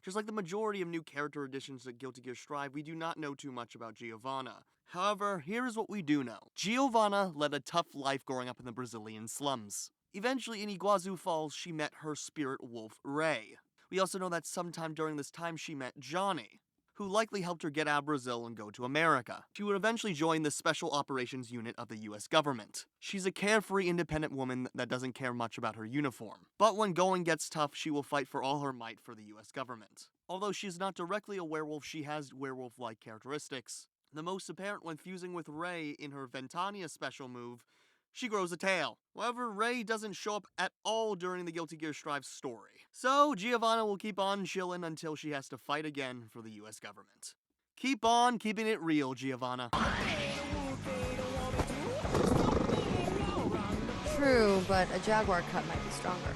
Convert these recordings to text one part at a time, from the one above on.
Just like the majority of new character additions to Guilty Gear Strive, we do not know too much about Giovanna. However, here is what we do know. Giovanna led a tough life growing up in the Brazilian slums. Eventually, in Iguazu Falls, she met her spirit wolf, Ray. We also know that sometime during this time she met Johnny, who likely helped her get out of Brazil and go to America. She would eventually join the Special Operations Unit of the US government. She's a carefree, independent woman that doesn't care much about her uniform. But when going gets tough, she will fight for all her might for the US government. Although she's not directly a werewolf, she has werewolf-like characteristics. The most apparent when fusing with Ray in her Ventania special move, she grows a tail. However, Ray doesn't show up at all during the Guilty Gear Strive story. So, Giovanna will keep on chillin' until she has to fight again for the US government. Keep on keeping it real, Giovanna. True, but a jaguar cut might be stronger.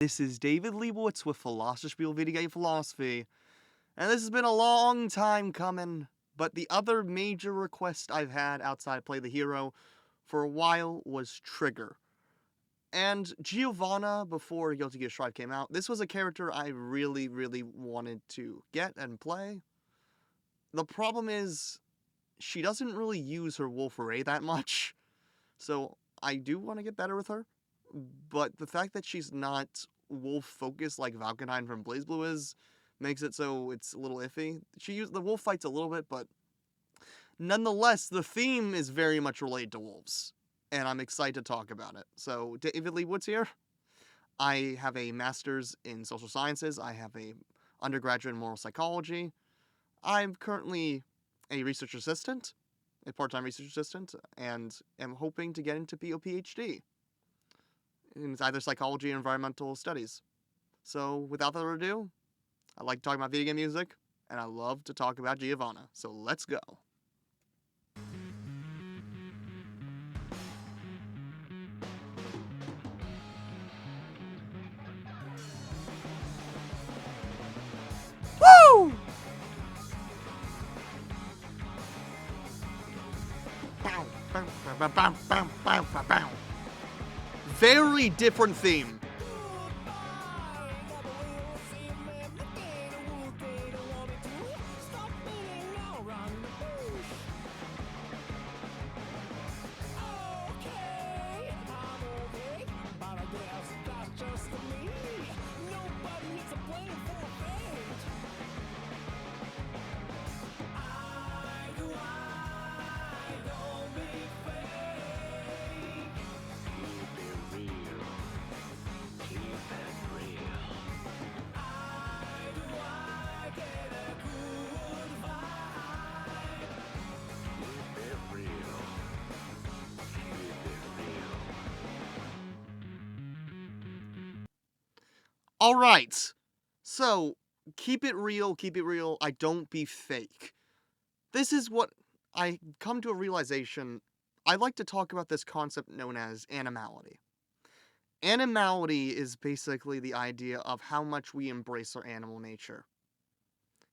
This is David Leibowitz with Philosophy Video Game Philosophy, and this has been a long time coming, but the other major request I've had outside Play the Hero for a while was Trigger. And Giovanna, before Guilty Gear Strive came out, this was a character I really wanted to get and play. The problem is, she doesn't really use her Wolf Ray that much, so I do want to get better with her. But the fact that she's not wolf-focused like Valkyrie from BlazBlue is, makes it so it's a little iffy. The wolf fights a little bit, but nonetheless, the theme is very much related to wolves, and I'm excited to talk about it. So, David Leibowitz here. I have a master's in social sciences. I have a undergraduate in moral psychology. I'm currently a research assistant, a part-time research assistant, and am hoping to get into a PhD in either psychology or environmental studies. So, without further ado, I like to talk about video game music, and I love to talk about Giovanna. So, let's go. Woo! Very different theme. Alright, so, keep it real, I don't be fake. This is what I come to a realization. I like to talk about this concept known as animality. Animality is basically the idea of how much we embrace our animal nature.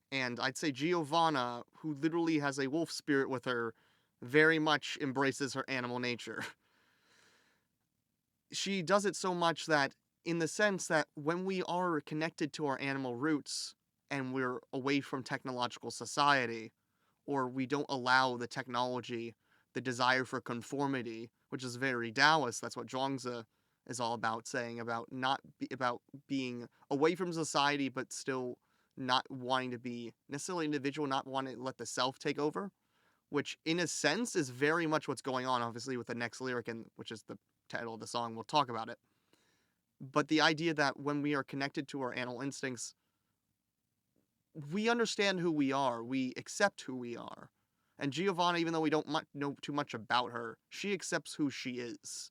And I'd say Giovanna, who literally has a wolf spirit with her, very much embraces her animal nature. She does it so much that, in the sense that when we are connected to our animal roots and we're away from technological society, or we don't allow the technology, the desire for conformity, which is very Taoist, that's what Zhuangzi is all about, saying about about being away from society but still not wanting to be necessarily individual, not wanting to let the self take over, which in a sense is very much what's going on, obviously, with the next lyric, and which is the title of the song. We'll talk about it. But the idea that when we are connected to our animal instincts, we understand who we are, we accept who we are. And Giovanna, even though we don't know too much about her, she accepts who she is.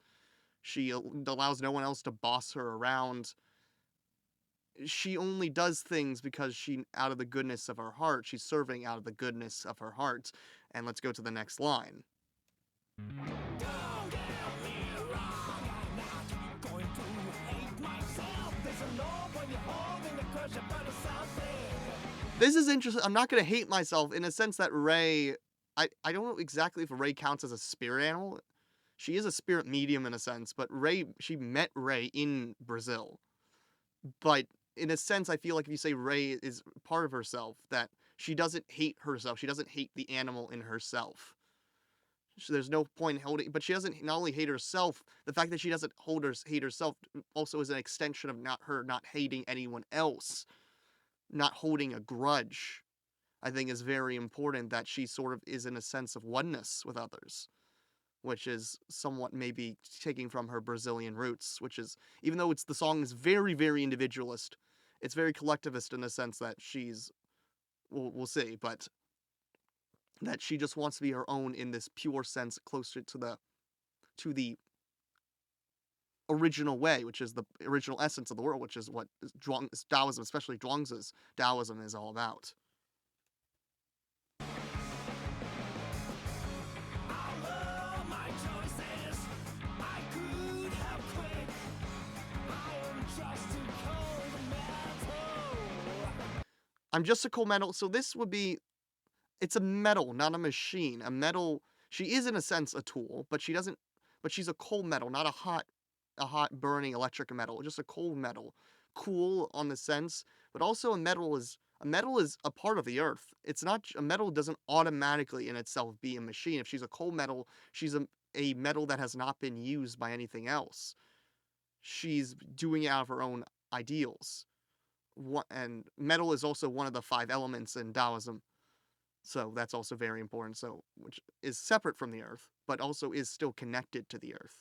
She allows no one else to boss her around. She only does things because out of the goodness of her heart, she's serving out of the goodness of her heart. And let's go to the next line. This is interesting. I'm not going to hate myself in a sense that Ray, I don't know exactly if Ray counts as a spirit animal. She is a spirit medium in a sense, but she met Ray in Brazil. But in a sense, I feel like if you say Rey is part of herself, that she doesn't hate herself. She doesn't hate the animal in herself. There's no point in holding, but she doesn't not only hate herself. The fact that she doesn't hate herself also is an extension of not hating anyone else, not holding a grudge. I think is very important that she sort of is in a sense of oneness with others, which is somewhat maybe taking from her Brazilian roots, which is, even though the song is very, very individualist, it's very collectivist in the sense that we'll see, but that she just wants to be her own in this pure sense, closer to the original way, which is the original essence of the world, which is what Taoism, especially Zhuangzi's Taoism, is all about. I'm just a cold metal, so this would be, it's a metal, not a machine. A metal, she is in a sense a tool, but she's a cold metal, not a hot burning electric metal, just a cold metal. Cool on the sense, but also a metal is a part of the earth. It's not, a metal doesn't automatically in itself be a machine. If she's a cold metal, she's a metal that has not been used by anything else. She's doing it out of her own ideals. And metal is also one of the 5 elements in Taoism. So that's also very important. So, which is separate from the earth, but also is still connected to the earth.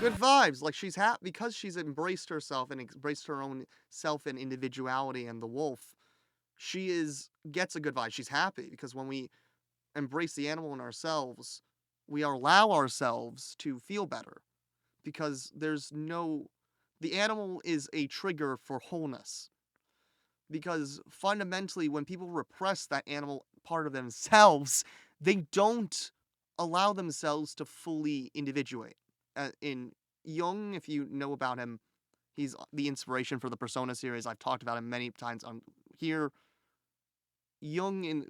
Good vibes. Like, she's happy because she's embraced herself and embraced her own self and individuality and the wolf. She gets a good vibe. She's happy because when we embrace the animal in ourselves, we allow ourselves to feel better, because the animal is a trigger for wholeness. Because fundamentally, when people repress that animal part of themselves, they don't allow themselves to fully individuate. In Jung, if you know about him, he's the inspiration for the Persona series. I've talked about him many times on here. Jung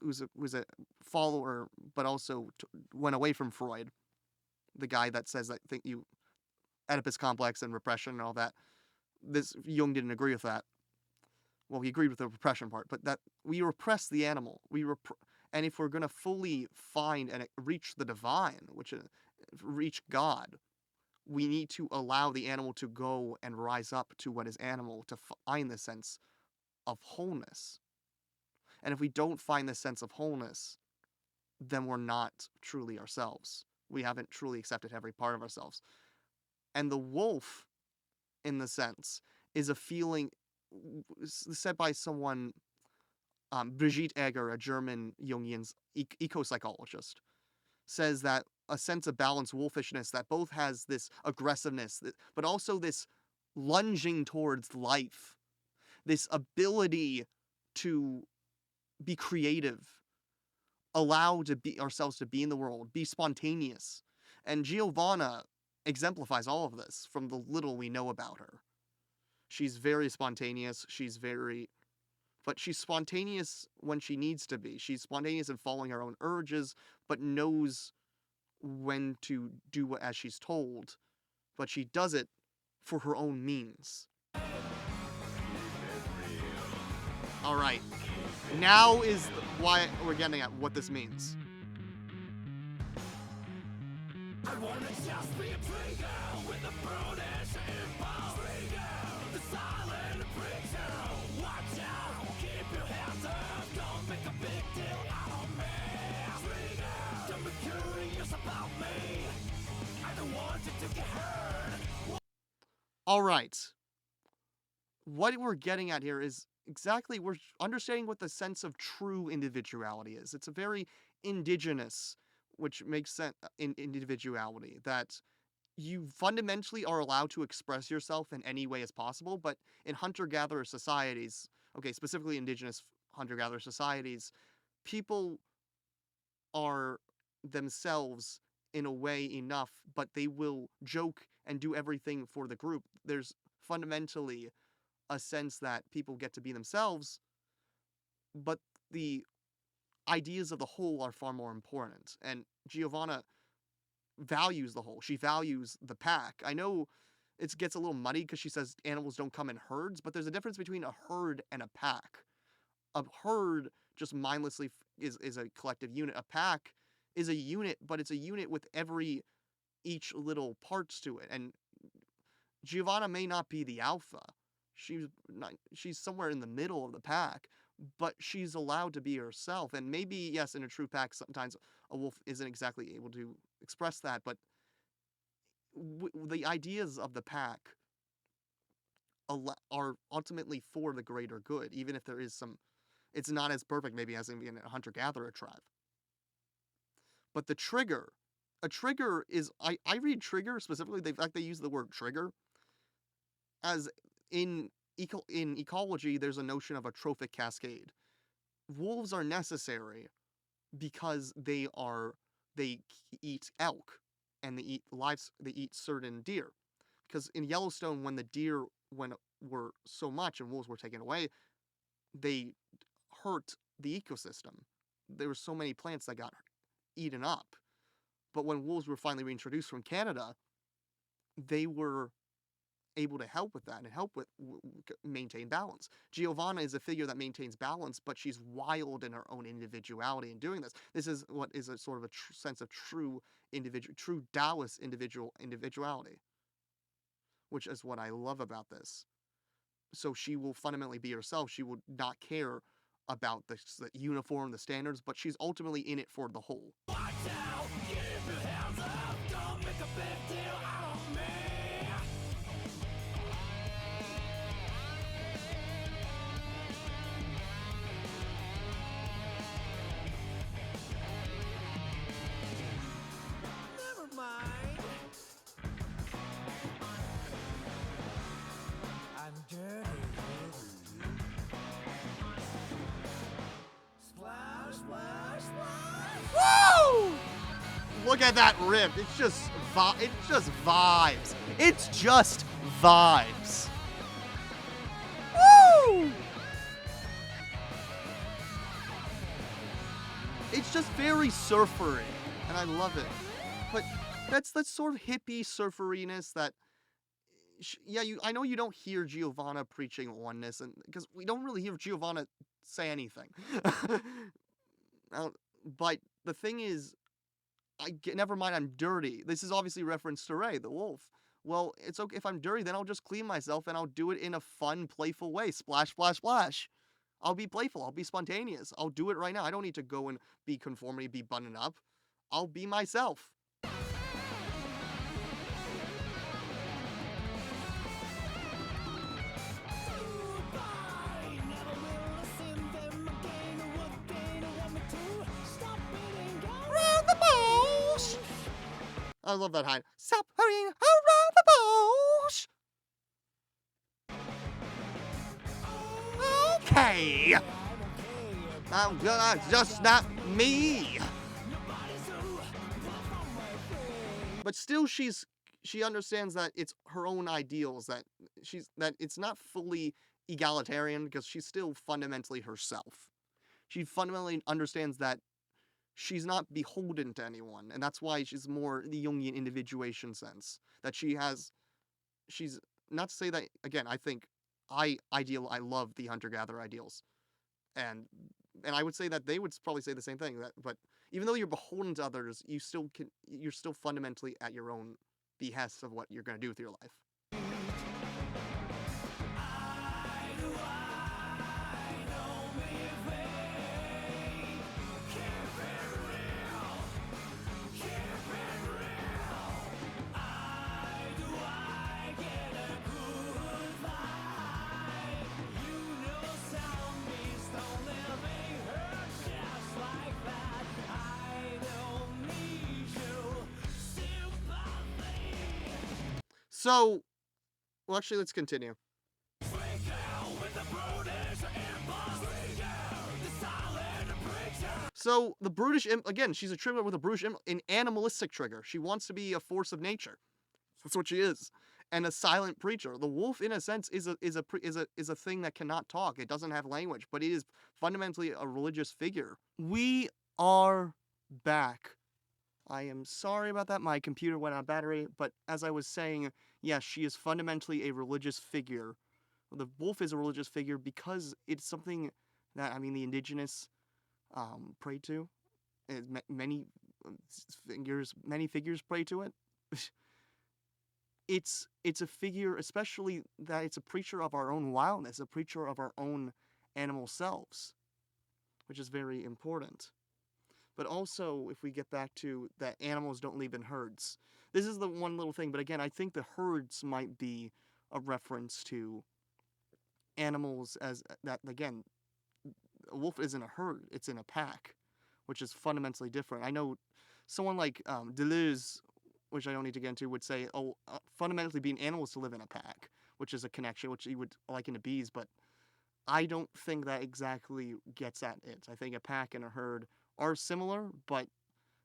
was a follower, but also went away from Freud, the guy that says that Oedipus complex and repression and all that. This Jung didn't agree with that. Well, he agreed with the repression part, but that we repress the animal. And if we're going to fully find and reach the divine, which reach God, we need to allow the animal to go and rise up to what is animal, to find the sense of wholeness. And if we don't find the sense of wholeness, then we're not truly ourselves. We haven't truly accepted every part of ourselves. And the wolf, in the sense, is a feeling said by someone, Brigitte Egger, a German Jungian ecopsychologist, says that a sense of balance, wolfishness, that both has this aggressiveness, but also this lunging towards life, this ability to be creative, allow ourselves to be in the world, be spontaneous. And Giovanna exemplifies all of this from the little we know about her. She's very spontaneous. But she's spontaneous when she needs to be. She's spontaneous in following her own urges, but knows when to do as she's told. But she does it for her own means. All right. Now is why we're getting at what this means. I wanna just be a free girl with a brutish impulse. Free girl, the silent preacher. Watch out, keep your hands up. Don't make a big deal out of me. Free girl, don't be curious about me. I don't want you to get hurt. All right. What we're getting at here is exactly, we're understanding what the sense of true individuality is. It's a very indigenous, which makes sense in individuality, that you fundamentally are allowed to express yourself in any way as possible, but in hunter-gatherer societies, specifically indigenous hunter-gatherer societies, people are themselves in a way enough, but they will joke and do everything for the group. There's fundamentally a sense that people get to be themselves, but the ideas of the whole are far more important. And Giovanna values the whole. She values the pack. I know it gets a little muddy because she says animals don't come in herds, but there's a difference between a herd and a pack. A herd just mindlessly is a collective unit. A pack is a unit, but it's a unit with each little parts to it. And Giovanna may not be the alpha. She's somewhere in the middle of the pack, but she's allowed to be herself. And maybe, yes, in a true pack, sometimes a wolf isn't exactly able to express that, but the ideas of the pack are ultimately for the greater good, even if there is it's not as perfect maybe as in a hunter-gatherer tribe. But a trigger is, I read trigger specifically, they use the word trigger, as in ecology, there's a notion of a trophic cascade. Wolves are necessary because they eat elk, and they eat certain deer. Because in Yellowstone, when the deer were so much and wolves were taken away, they hurt the ecosystem. There were so many plants that got eaten up. But when wolves were finally reintroduced from Canada, they were able to help with that and help with maintain balance. Giovanna is a figure that maintains balance, but she's wild in her own individuality in doing this. This is what is a sort of a sense of true Taoist individuality, which is what I love about this. So she will fundamentally be herself. She will not care about the uniform, the standards, but she's ultimately in it for the whole. Watch out, keep your hands up, don't make a big deal out of me. Never mind. I'm dirty. Woo! Look at that riff. It's just vibes. It's just vibes. Woo! It's just very surfery, and I love it. But that's sort of hippie surferiness that, I know you don't hear Giovanna preaching oneness, and because we don't really hear Giovanna say anything. But the thing is, never mind, I'm dirty. This is obviously reference to Ray, the wolf. Well, it's okay if I'm dirty, then I'll just clean myself and I'll do it in a fun, playful way. Splash, splash, splash. I'll be playful. I'll be spontaneous. I'll do it right now. I don't need to go and be conformity, be buttoned up. I'll be myself. I love that high. Stop hurrying around the bush. Okay. I'm gonna just not me. But still, she understands that it's her own ideals, that it's not fully egalitarian because she's still fundamentally herself. She fundamentally understands that she's not beholden to anyone, and that's why she's more the Jungian individuation sense. That she's not to say that, again, I think I love the hunter-gatherer ideals. And I would say that they would probably say the same thing, but even though you're beholden to others, you're still fundamentally at your own behest of what you're going to do with your life. So, well, actually, let's continue. So, the brutish, again, she's a trigger with a brutish, an animalistic trigger. She wants to be a force of nature. That's what she is. and a silent preacher. The wolf, in a sense, is a thing that cannot talk. It doesn't have language, but it is fundamentally a religious figure. We are back. I am sorry about that. My computer went on battery, but as I was saying, yes, she is fundamentally a religious figure. The wolf is a religious figure because it's something that, the indigenous pray to. Many figures pray to it. It's a figure, especially that it's a preacher of our own wildness, a preacher of our own animal selves, which is very important. But also, if we get back to that animals don't live in herds. This is the one little thing, but again, I think the herds might be a reference to animals as that, again, a wolf isn't a herd, it's in a pack, which is fundamentally different. I know someone like Deleuze, which I don't need to get into, would say, fundamentally being animals to live in a pack, which is a connection, which he would liken to bees, but I don't think that exactly gets at it. I think a pack and a herd are similar, but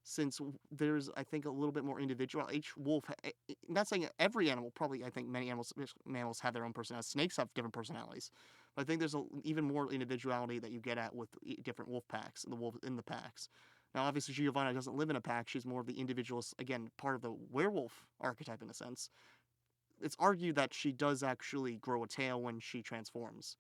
since there's, I think, a little bit more individual, each wolf, not saying every animal, probably, I think many mammals have their own personalities. Snakes have different personalities. But I think there's even more individuality that you get at with different wolf packs, and the wolves in the packs. Now, obviously, Giovanna doesn't live in a pack. She's more of the individualist, again, part of the werewolf archetype in a sense. It's argued that she does actually grow a tail when she transforms,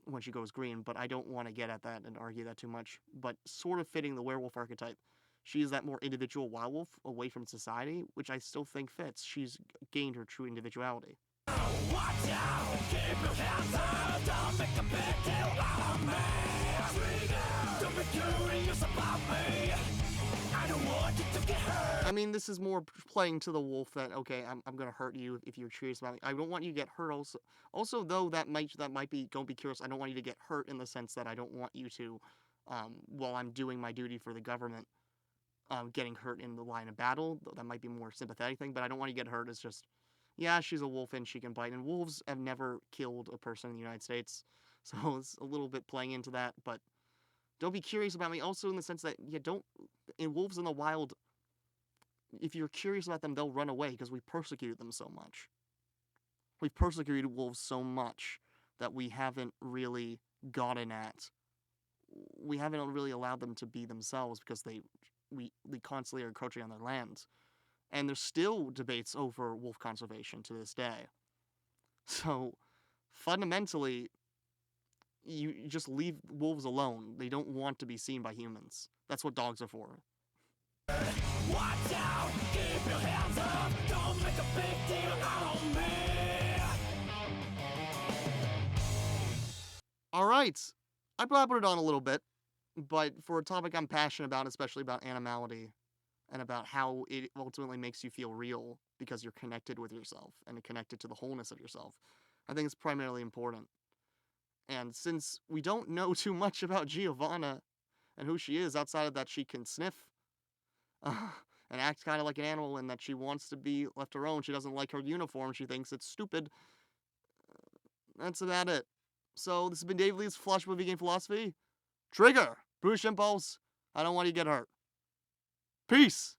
when she goes green, but I don't want to get at that and argue that too much. But sort of fitting the werewolf archetype, she is that more individual wild wolf away from society, which I still think fits. She's gained her true individuality. Watch out, keep your hands up, don't make a big deal out of me. Don't be curious about me. I don't want you to get hurt. This is more playing to the wolf that, okay, I'm gonna hurt you if you're curious about me. I don't want you to get hurt also though that might be, don't be curious, I don't want you to get hurt in the sense that I don't want you to, while I'm doing my duty for the government, getting hurt in the line of battle. That might be a more sympathetic thing, but I don't want you to get hurt. It's just, yeah, she's a wolf and she can bite, and wolves have never killed a person in the United States, so it's a little bit playing into that, but don't be curious about me also in the sense that, in wolves in the wild, if you're curious about them, they'll run away because we persecuted them so much. We've persecuted wolves so much that we haven't really gotten at. We haven't really allowed them to be themselves because we constantly are encroaching on their lands. And there's still debates over wolf conservation to this day. So, fundamentally, you just leave wolves alone. They don't want to be seen by humans. That's what dogs are for. Watch out, keep your hands up, don't make a big deal out of me. Alright, I blabbered on a little bit, but for a topic I'm passionate about, especially about animality, and about how it ultimately makes you feel real because you're connected with yourself and connected to the wholeness of yourself, I think it's primarily important. And since we don't know too much about Giovanna and who she is outside of that she can sniff, and act kind of like an animal, and that she wants to be left alone. She doesn't like her uniform. She thinks it's stupid. That's about it. So, this has been Dave Lee's Flush Movie Game Philosophy. Trigger! Brutish Impulse. I don't want you to get hurt. Peace!